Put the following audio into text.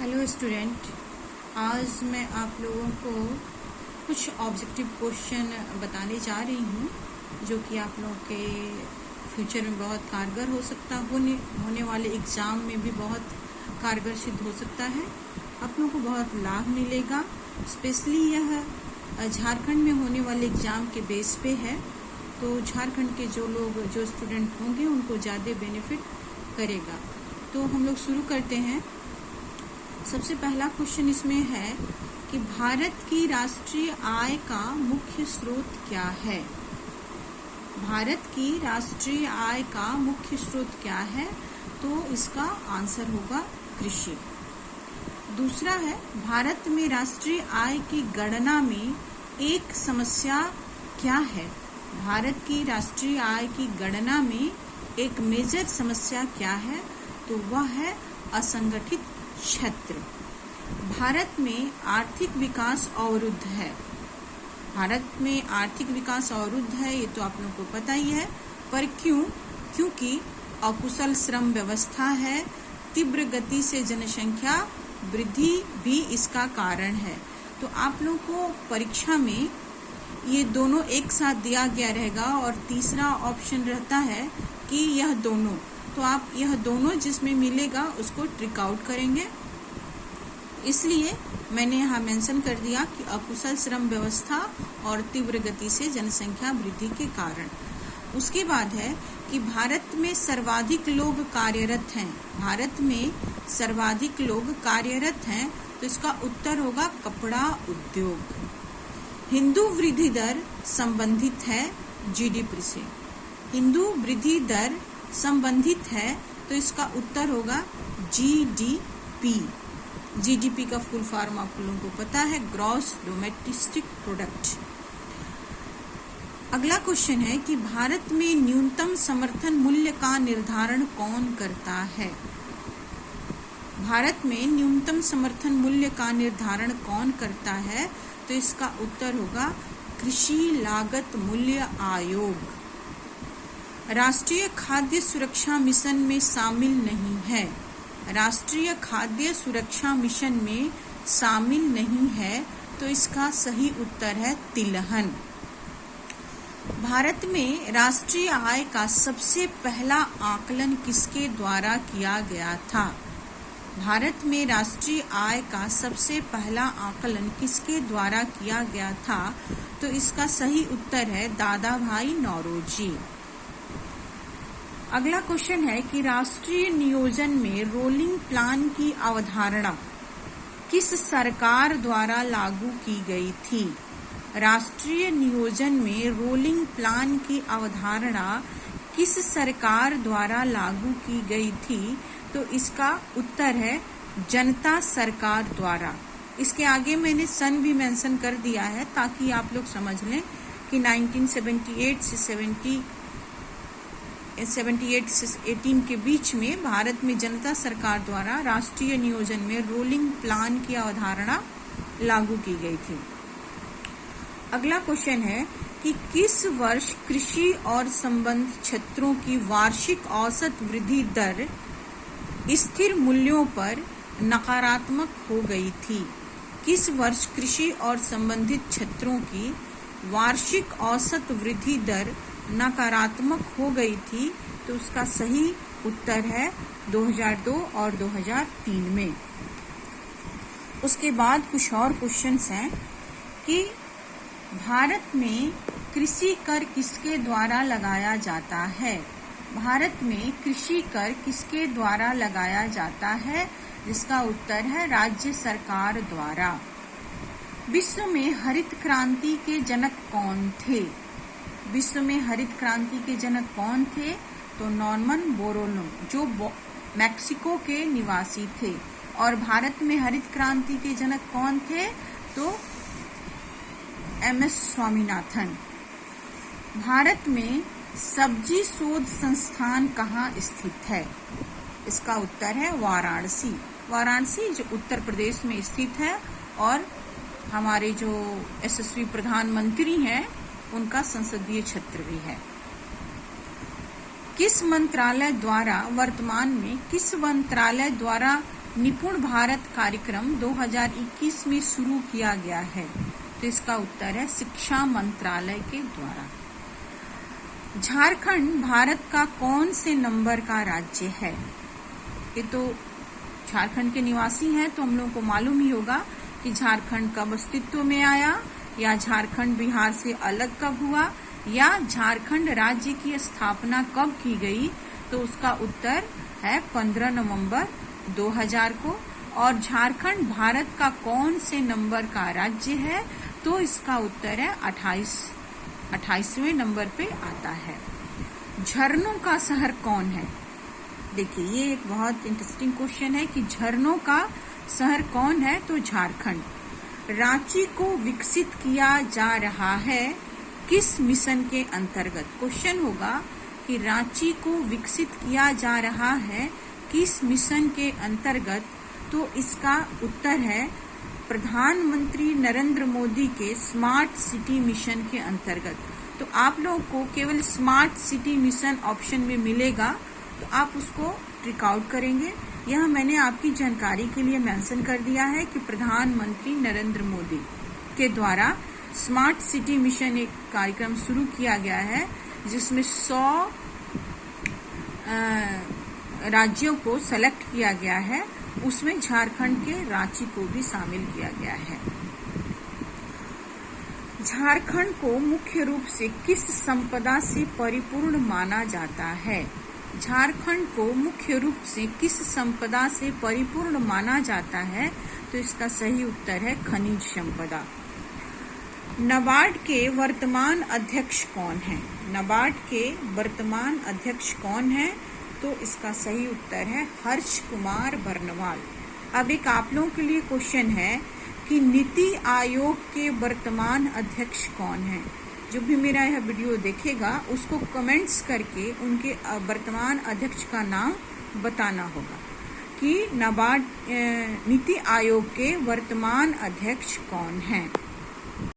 Hello student, आज मैं आप लोगों को कुछ ऑब्जेक्टिव क्वेश्चन बताने जा रही हूँ जो कि आप लोगों के फ्यूचर में बहुत कारगर हो सकता होने वाले एग्ज़ाम में भी बहुत कारगर सिद्ध हो सकता है। आप लोगों को बहुत लाभ मिलेगा। स्पेशली यह झारखंड में होने वाले एग्ज़ाम के बेस पे है, तो झारखंड के जो स्टूडेंट होंगे उनको ज़्यादा बेनिफिट करेगा। तो हम लोग शुरू करते हैं। सबसे पहला क्वेश्चन इसमें है कि भारत की राष्ट्रीय आय का मुख्य स्रोत क्या है। भारत की राष्ट्रीय आय का मुख्य स्रोत क्या है, तो इसका आंसर होगा कृषि। दूसरा है, भारत में राष्ट्रीय आय की गणना में एक समस्या क्या है। भारत की राष्ट्रीय आय की गणना में एक मेजर समस्या क्या है, तो वह है असंगठित क्षेत्र। भारत में आर्थिक विकास अवरुद्ध है। भारत में आर्थिक विकास अवरुद्ध है, ये तो आप लोगों को पता ही है। पर क्यों? क्योंकि अकुशल श्रम व्यवस्था है, तीव्र गति से जनसंख्या वृद्धि भी इसका कारण है। तो आप लोगों को परीक्षा में ये दोनों एक साथ दिया गया रहेगा और तीसरा ऑप्शन रहता है कि यह दोनों, तो आप यह दोनों जिसमें मिलेगा उसको ट्रिक आउट करेंगे। इसलिए मैंने यहाँ मेंशन कर दिया कि अकुशल श्रम व्यवस्था और तीव्र गति से जनसंख्या वृद्धि के कारण। उसके बाद है कि भारत में सर्वाधिक लोग कार्यरत हैं। भारत में सर्वाधिक लोग कार्यरत हैं, तो इसका उत्तर होगा कपड़ा उद्योग। हिंदू वृद्धि दर संबंधित है जीडीपी से। हिंदू वृद्धि दर संबंधित है, तो इसका उत्तर होगा जीडीपी। जीडीपी का फुल फॉर्म आप लोगों को पता है, ग्रॉस डोमेस्टिक प्रोडक्ट। अगला क्वेश्चन है कि भारत में न्यूनतम समर्थन मूल्य का निर्धारण कौन करता है। भारत में न्यूनतम समर्थन मूल्य का निर्धारण कौन करता है, तो इसका उत्तर होगा कृषि लागत मूल्य आयोग। राष्ट्रीय खाद्य सुरक्षा मिशन में शामिल नहीं है। राष्ट्रीय खाद्य सुरक्षा मिशन में शामिल नहीं है, तो इसका सही उत्तर है तिलहन। भारत में राष्ट्रीय आय का सबसे पहला आकलन किसके द्वारा किया गया था। भारत में राष्ट्रीय आय का सबसे पहला आकलन किसके द्वारा किया गया था, तो इसका सही उत्तर है दादा भाई नौरोजी। अगला क्वेश्चन है कि राष्ट्रीय नियोजन में रोलिंग प्लान की अवधारणा किस सरकार द्वारा लागू की गई थी। राष्ट्रीय नियोजन में रोलिंग प्लान की अवधारणा किस सरकार द्वारा लागू की गई थी, तो इसका उत्तर है जनता सरकार द्वारा। इसके आगे मैंने सन भी मेंशन कर दिया है ताकि आप लोग समझ लें कि 1978 से 78 से 18 के बीच में भारत में जनता सरकार द्वारा राष्ट्रीय नियोजन में रोलिंग प्लान की अवधारणा लागू की गई थी। अगला क्वेश्चन है कि किस वर्ष कृषि और संबद्ध क्षेत्रों की वार्षिक औसत वृद्धि दर स्थिर मूल्यों पर नकारात्मक हो गई थी। किस वर्ष कृषि और संबंधित क्षेत्रों की वार्षिक औसत वृद्धि दर नकारात्मक हो गई थी, तो उसका सही उत्तर है 2002 और 2003 में। उसके बाद कुछ और क्वेश्चंस हैं कि भारत में कृषि कर किसके द्वारा लगाया जाता है। भारत में कृषि कर किसके द्वारा लगाया जाता है, जिसका उत्तर है राज्य सरकार द्वारा। विश्व में हरित क्रांति के जनक कौन थे। विश्व में हरित क्रांति के जनक कौन थे, तो नॉर्मन बोरलॉग, जो मैक्सिको के निवासी थे। और भारत में हरित क्रांति के जनक कौन थे, तो एमएस स्वामीनाथन। भारत में सब्जी शोध संस्थान कहाँ स्थित है। इसका उत्तर है वाराणसी। वाराणसी जो उत्तर प्रदेश में स्थित है और हमारे जो यशस्वी प्रधानमंत्री हैं उनका संसदीय क्षेत्र भी है। किस मंत्रालय द्वारा निपुण भारत कार्यक्रम 2021 में शुरू किया गया है? तो इसका उत्तर है शिक्षा मंत्रालय के द्वारा। झारखंड भारत का कौन से नंबर का राज्य है? ये तो झारखंड के निवासी हैं, तो हम लोगों को मालूम ही होगा कि झारखंड कब अस्तित्व में आया, या झारखंड बिहार से अलग कब हुआ, या झारखंड राज्य की स्थापना कब की गई। तो उसका उत्तर है 15 नवंबर 2000 को। और झारखंड भारत का कौन से नंबर का राज्य है? तो इसका उत्तर है 28वें नंबर पे आता है। झरनों का शहर कौन है? देखिए, ये एक बहुत इंटरेस्टिंग क्वेश्चन है कि झरनों का शहर कौन है? तो झारखंड। रांची को विकसित किया जा रहा है किस मिशन के अंतर्गत? क्वेश्चन होगा कि रांची को विकसित किया जा रहा है किस मिशन के अंतर्गत? तो इसका उत्तर है प्रधानमंत्री नरेंद्र मोदी के स्मार्ट सिटी मिशन के अंतर्गत। तो आप लोगों को केवल स्मार्ट सिटी मिशन ऑप्शन में मिलेगा, तो आप उसको ट्रिक आउट करेंगे। यह मैंने आपकी जानकारी के लिए मेंशन कर दिया है कि प्रधानमंत्री नरेंद्र मोदी के द्वारा स्मार्ट सिटी मिशन एक कार्यक्रम शुरू किया गया है, जिसमें 100 राज्यों को सेलेक्ट किया गया है। उसमें झारखंड के रांची को भी शामिल किया गया है। झारखंड को मुख्य रूप से किस संपदा से परिपूर्ण माना जाता है? झारखंड को मुख्य रूप से किस संपदा से परिपूर्ण माना जाता है? तो इसका सही उत्तर है खनिज संपदा। नाबार्ड के वर्तमान अध्यक्ष कौन है? नाबार्ड के वर्तमान अध्यक्ष कौन है? तो इसका सही उत्तर है हर्ष कुमार बर्नवाल। अब एक आप लोगों के लिए क्वेश्चन है कि नीति आयोग के वर्तमान अध्यक्ष कौन है? जो भी मेरा यह वीडियो देखेगा उसको कमेंट्स करके उनके वर्तमान अध्यक्ष का नाम बताना होगा कि नाबार्ड नीति आयोग के वर्तमान अध्यक्ष कौन हैं।